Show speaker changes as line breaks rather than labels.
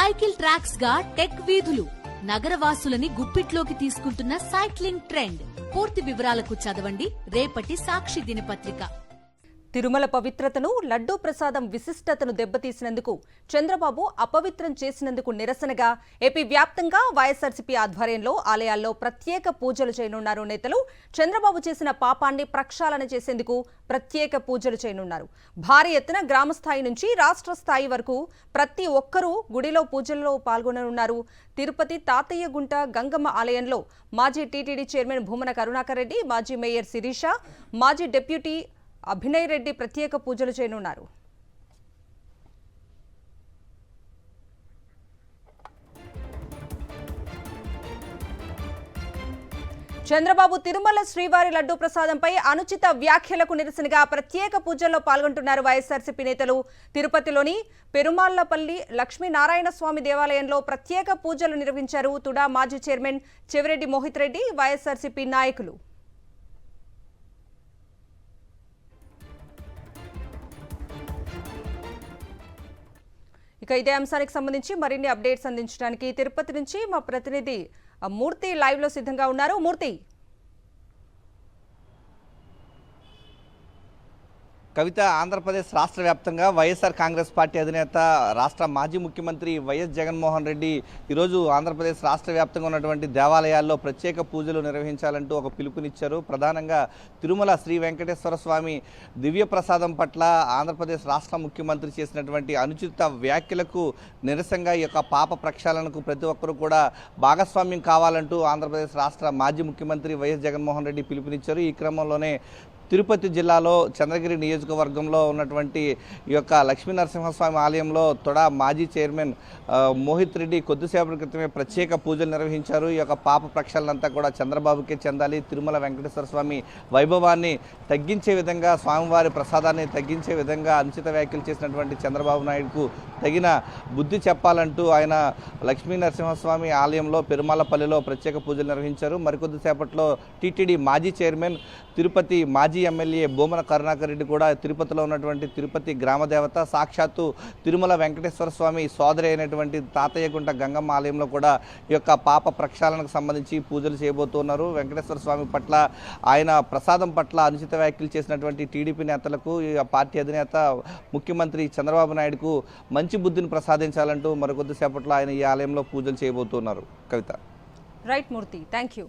Cycle tracks గా tech వీధులు నగరవాసులని గుప్పిట్లోకి తీసుకుంటున్న సైక్లింగ్ ట్రెండ్. పూర్తి వివరాలకు చదవండి రేపటి సాక్షి దినపత్రిక.
తిరుమల పవిత్రతను, లడ్డూ ప్రసాదం విశిష్టతను దెబ్బతీసినందుకు, చంద్రబాబు అపవిత్రం చేసినందుకు నిరసనగా ఏపీ వ్యాప్తంగా వైఎస్ఆర్సీపీ ఆధ్వర్యంలో ఆలయాల్లో ప్రత్యేక పూజలు చేయనున్నారు నేతలు. చంద్రబాబు చేసిన పాపాన్ని ప్రక్షాళన చేసేందుకు ప్రత్యేక పూజలు చేయనున్నారు. భారీ ఎత్తున గ్రామ స్థాయి నుంచి రాష్ట్ర స్థాయి వరకు ప్రతి ఒక్కరూ గుడిలో పూజల్లో పాల్గొననున్నారు. తిరుపతి తాతయ్యగుంట గంగమ్మ ఆలయంలో మాజీ టీటీడీ చైర్మన్ భూమన కరుణాకర్ రెడ్డి, మాజీ మేయర్ శిరీష, మాజీ డిప్యూటీ అభినయ్ రెడ్డి ప్రత్యేక పూజలు చేయనున్నారు. చంద్రబాబు తిరుమల శ్రీవారి లడ్డూ ప్రసాదంపై అనుచిత వ్యాఖ్యలకు నిరసనగా ప్రత్యేక పూజల్లో పాల్గొంటున్నారు వైఎస్ఆర్సీపీ నేతలు. తిరుపతిలోని పెరుమాళ్లపల్లి లక్ష్మీనారాయణ స్వామి దేవాలయంలో ప్రత్యేక పూజలు నిర్వహించారు. తుడా మాజీ చైర్మన్ చెవిరెడ్డి మోహిత్ రెడ్డి, వైఎస్ఆర్సీపీ నాయకులు. ఇక ఇదే అంశానికి సంబంధించి మరిన్ని అప్డేట్స్ అందించడానికి తిరుపతి నుంచి మా ప్రతినిధి మూర్తి లైవ్ లో సిద్ధంగా ఉన్నారు. మూర్తి,
కవిత, ఆంధ్రప్రదేశ్ రాష్ట్ర వ్యాప్తంగా వైఎస్ఆర్ కాంగ్రెస్ పార్టీ అధినేత రాష్ట్ర మాజీ ముఖ్యమంత్రి వైఎస్ జగన్మోహన్ రెడ్డి ఈరోజు ఆంధ్రప్రదేశ్ రాష్ట్ర వ్యాప్తంగా ఉన్నటువంటి దేవాలయాల్లో ప్రత్యేక పూజలు నిర్వహించాలంటూ ఒక పిలుపునిచ్చారు. ప్రధానంగా తిరుమల శ్రీ వెంకటేశ్వర స్వామి దివ్య ప్రసాదం పట్ల ఆంధ్రప్రదేశ్ రాష్ట్ర ముఖ్యమంత్రి చేసినటువంటి అనుచిత వ్యాఖ్యలకు నిరసనగా ఈ యొక్క పాప ప్రక్షాళనకు ప్రతి ఒక్కరూ కూడా భాగస్వామ్యం కావాలంటూ ఆంధ్రప్రదేశ్ రాష్ట్ర మాజీ ముఖ్యమంత్రి వైఎస్ జగన్మోహన్ రెడ్డి పిలుపునిచ్చారు. ఈ క్రమంలోనే తిరుపతి జిల్లాలో చంద్రగిరి నియోజకవర్గంలో ఉన్నటువంటి ఈ యొక్క లక్ష్మీనరసింహస్వామి ఆలయంలో తొడా మాజీ చైర్మన్ మోహిత్ రెడ్డి కొద్దిసేపటి క్రితమే ప్రత్యేక పూజలు నిర్వహించారు. ఈ యొక్క పాప ప్రక్షాళనంతా కూడా చంద్రబాబుకే చెందాలి, తిరుమల వెంకటేశ్వర స్వామి వైభవాన్ని తగ్గించే విధంగా, స్వామివారి ప్రసాదాన్ని తగ్గించే విధంగా అనుచిత వ్యాఖ్యలు చేసినటువంటి చంద్రబాబు నాయుడుకు తగిన బుద్ధి చెప్పాలంటూ ఆయన లక్ష్మీనరసింహస్వామి ఆలయంలో పెరుమాళ్లపల్లిలో ప్రత్యేక పూజలు నిర్వహించారు. మరికొద్దిసేపట్లో టీటీడీ మాజీ చైర్మన్, తిరుపతి మాజీ ఎమ్మెల్యే భూమన కరుణాకర్ రెడ్డి కూడా తిరుపతిలో ఉన్నటువంటి తిరుపతి గ్రామదేవత సాక్షాత్తు తిరుమల వెంకటేశ్వర స్వామి సోదరి అయినటువంటి తాతయ్యగుంట గంగమ్మ ఆలయంలో కూడా ఈ యొక్క పాప ప్రక్షాళనకు సంబంధించి పూజలు చేయబోతున్నారు. వెంకటేశ్వర స్వామి పట్ల, ఆయన ప్రసాదం పట్ల అనుచిత వ్యాఖ్యలు చేసినటువంటి టీడీపీ నేతలకు ఈ పార్టీ అధినేత ముఖ్యమంత్రి చంద్రబాబు నాయుడుకు మంచి బుద్ధిని ప్రసాదించాలంటూ మరికొద్దిసేపట్లో ఆయన ఈ ఆలయంలో పూజలు చేయబోతున్నారు. Kavitha.
Right Murthy, thank you.